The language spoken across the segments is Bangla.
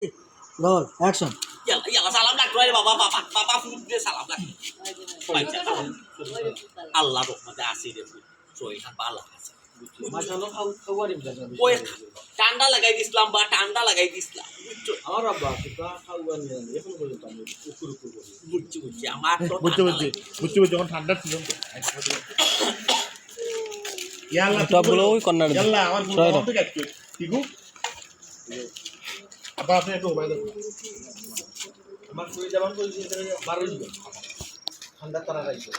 roll action Yalla salam nak doy baba food dia salam nak. Allah rahmat asih dia. Soy kan bala. মাশাআল্লাহ খাওয়ারিম জানা ওই ঠান্ডা লাগাই দিছিলাম বা ঠান্ডা লাগাই দিছিলাম বুঝছো আমার আব্বা কিবা খাওয়ার নিয়ে এখন পর্যন্ত আমি কুকুর কুকুর বুঝছি আমার তো বুঝছি যখন ঠান্ডা ছিল ইয়াল্লা টপগুলো ওই কর্নারে ইয়াল্লা আমার বন্ধু থেকে একটু ঠিকু আবার আপনি একটু মোবাইল দেখুন আমার কই যাবান বলছি বারো দিবে ঠান্ডা তারা রাইছে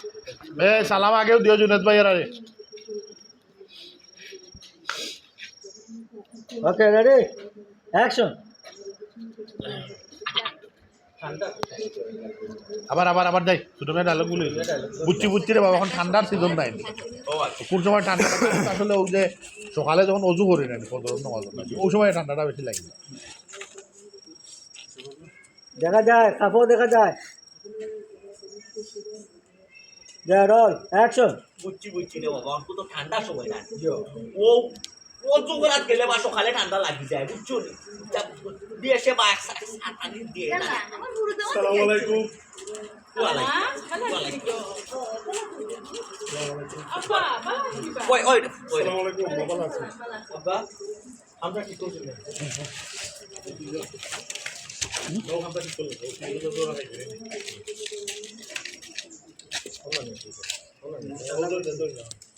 এ সালাম আগেও দিও জুনেদ ভাই আরে ওকে রেডি অ্যাকশন ঠান্ডা আবার যাই ছোট মেয়ে ডায়লগ গুলো বুঝছি রে বাবা এখন ঠান্ডার সিজন নাই কোন সময় ঠান্ডাটা আসলে ওই যে সকালে যখন অজু করি না ওই সময় ঠান্ডাটা বেশি লাগে দেখা যায় কাপড় দেখা যায় রোল অ্যাকশন বুঝছি রে বাবা অল্প তো ঠান্ডা সময় না ও ও জোগরাত গেলে বা সকালে ঠান্ডা লাগি যায় বুঝছো দিয়ে সে বা সাতানি দিয়ে না আসসালামু আলাইকুম ওই আসসালামু আলাইকুম ভালো আছেন আব্বা আমরা কি করছি লোক আমরা কি করব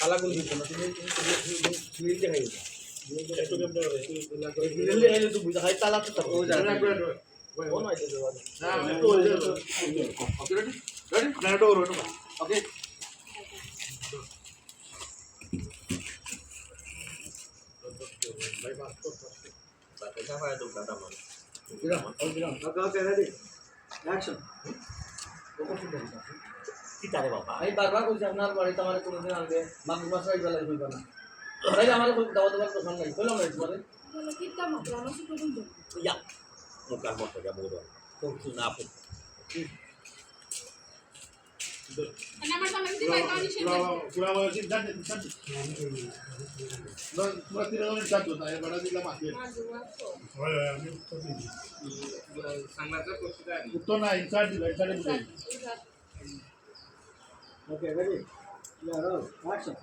কালা গুল দিছো না তুমি তুমি দেখাই একটু কেমন দিলে এলে তো বুঝা হয় তালা তো ও যায় না ও নয় তো না একটু ওকে রেডি আপনারা তো রোনো ওকে ভাই বাস তো দেখা হয় তো দাদা মানে ওকে রেডি অ্যাকশন কি তারে বাবা আমি বারবার বলছি আপনার বাড়িতে আমার কোনোদিন আনবে মাংস মাছ রাই বেলায় হইবা না তাই আমার দাওয়া দেওয়ার পছন্দ নাই বললাম না তোমাদের ইয়া মোকার মতো যা বলবো তো না আপনি পুরা আমার চিন্তা পুরা 3 মিনিট যাতো তাই বড় দিলাম আছে হয় আমি সাংলাটা করতে যাই উত্তর না ইনসাইড দিবে ওকে রেডি রোল অ্যাকশন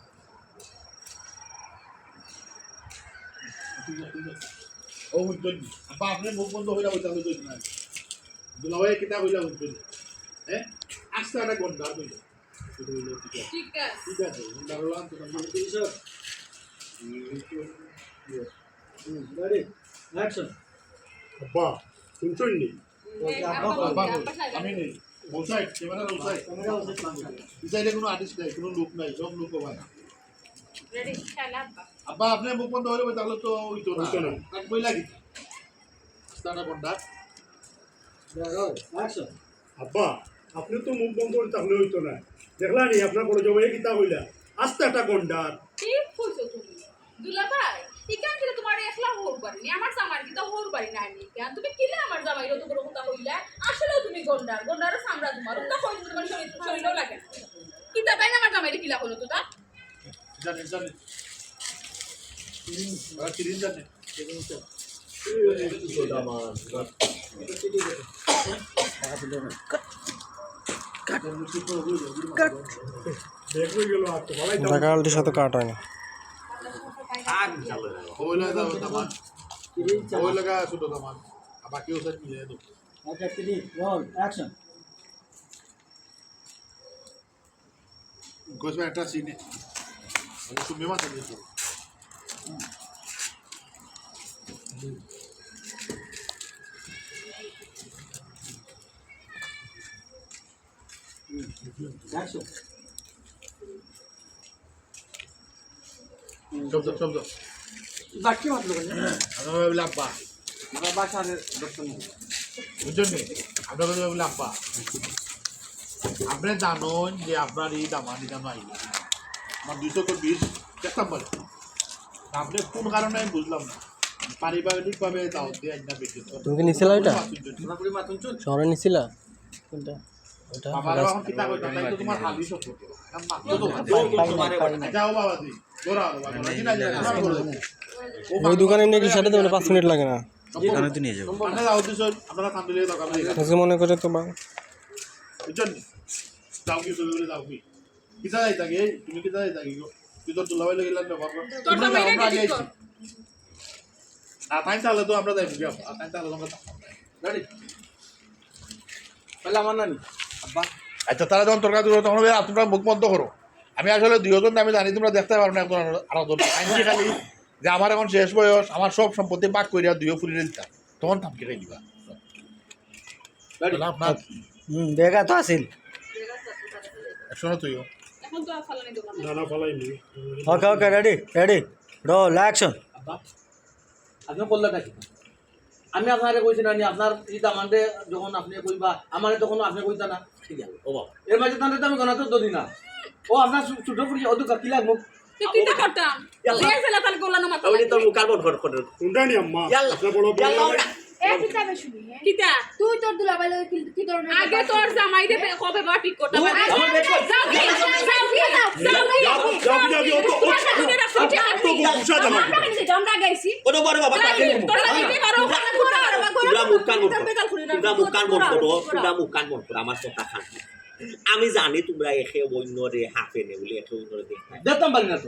ও উত্তর আপা আপনি মুখ বন্ধ হইলা হইতা হইতো না দুলাভাই কিতা হইলা হইতো হ্যাঁ আস্তে একটা গন্ডা হইলো ঠিক আছে গন্ডা হলাম তো রেডি অ্যাকশন আব্বা শুনছেন নি ওকে আমি নেই বলছাই ক্যামেরা বলছাই ক্যামেরা ওসে পাঁচটা ডিজাইনে কোনো আর্টিস্ট নাই কোনো লোক নাই সব লোক হবে রেডি খেলা আব্বা আব্বা আপনি মুখ বন্ধ হইলে তাহলে তো হইতো না কাট বই লাগি আস্তে গন্ডা রোল অ্যাকশন আব্বা আপনি তো মুখ বন্ধ করে তাহলে হইতো না দেখলা নি আপনার বড় জমাই কিতা হইলা আস্তে একটা গন্ডার ঠিক কইছো তুমি দুলাভাই ইকান দিলে তোমার একলা হোর পারিনি আমার জামাই কি তো হোর পারি না আমি কেন তুমি কিলে আমার জামাই তো বড় কথা হইলা আসলে তুমি গন্ডার সামরা তোমার তো কই তোমার শরীরও লাগে কিতা তাই আমার জামাই কিলা হলো তো তা জানেন তিরিন জানেন দেখবে গেল আপনি ভালাই ঢাকালটির সাথে কাট হয় না আগ চালো ওইলা দাও তামান ওইলা গা ছোট তামান বাকি ওসব মিলে দাও okay ready roll action Kasba একটা সিনে আমি তুমি মাথা দিছো অ্যাকশন শব্দ বাকি মাত্র আমরা বলে আব্বা আমরা বাসার দর্শন বুঝছেন নি আমরা বলে আব্বা আপনি জানেন যে আপনার এই দামানি দাম আইল আমার 220 চেষ্টা করে আপনি কোন কারণে আমি বুঝলাম না পারিবারিকভাবে দাও দিয়ে না বেশি তুমি কি নিছিলা এটা পুরোপুরি মাথুন চুন শহরে নিছিলা কোনটা ওটা বাবার এখন কিতা কইতা তাই তো তোমার হালি সব করতে যাও বাবা দি দৌড়াও বাবা ওই দোকানে নিয়ে কি সাথে তোমার 5 মিনিট লাগে না এখানে তো নিয়ে যাবো মানে যাও দিছন আপনারা কাম দিলে দরকার নেই আজকে মনে করে তো বা বুঝছেন যাও কি চলে যাও কি কিতা যাই থাকে তুমি কিতা যাই থাকি তুই তো তুলাবাই লাগিলাম ব্যবহার কর তোর তোমরা জামাই যাও, আমরা রেখে আগে ঠিক আইছি। কর। আতাই চালে তো আমরা যাই বুঝি আতাই চালে তো আমরা রেডি তাহলে আমার নানি আব্বা আচ্ছা তারা যখন তরকারি দিল তখন বলে, তোমরা মুখ বন্ধ করো আমি আসলে দুইজন আমি জানি তোমরা দেখতে পারো না একজন আরেকজন আইনছি খালি যে আমার এখন শেষ বয়স আমার সব সম্পত্তি বাক করিয়া দুইও ফুরিয়ে দিতাম তখন থামকে খাই দিবা রেডি আপনার দেখা তো আছিল শোনো তুইও এখন তো আর ফালানি দোকান নাই। নানা ফলাইনি okay okay ready ready roll action আব্বা আপনি করলে নাকি আমি আপনারে কইছি না নি আপনার এই দামানতে যখন আপনি কইবা আমারে তখন আপনি কইতা না ঠিক আছে ও বাবা এর মাঝে তাহলে তো আমি গণাতে দদি না ও আপনার ছোট ফুটি অদুকা কি লাগবো তো কিটা করতাম ইয়াল্লা। এই ফেলা তার গোলানো মাথা ওই তোর মুখ কার্বন করে কোনটা নি আম্মা ইয়াল্লা আপনার বড় ইয়াল্লা এ কিতাবে শুনি হ্যাঁ? কিটা তুই তোর দুলাভাই লগে কি ধরনের আগে তোর জামাই রে কবে বা ঠিক করতে পারে আমার বেশ যাও কি যাও যাবি অত গুছা জামা আমরা গাইছি ওটা বড় বাবা কাকে দিমু তোমরা মুখ কার্বন তোমরা মুখ কার্বন করো তোমরা মুখ কার্বন করো আমার কথা খান আমি জানি তোমরা একে অন্য রে হাফে নে বলে একে অন্য রে দেখতে দেখতাম পারি না তো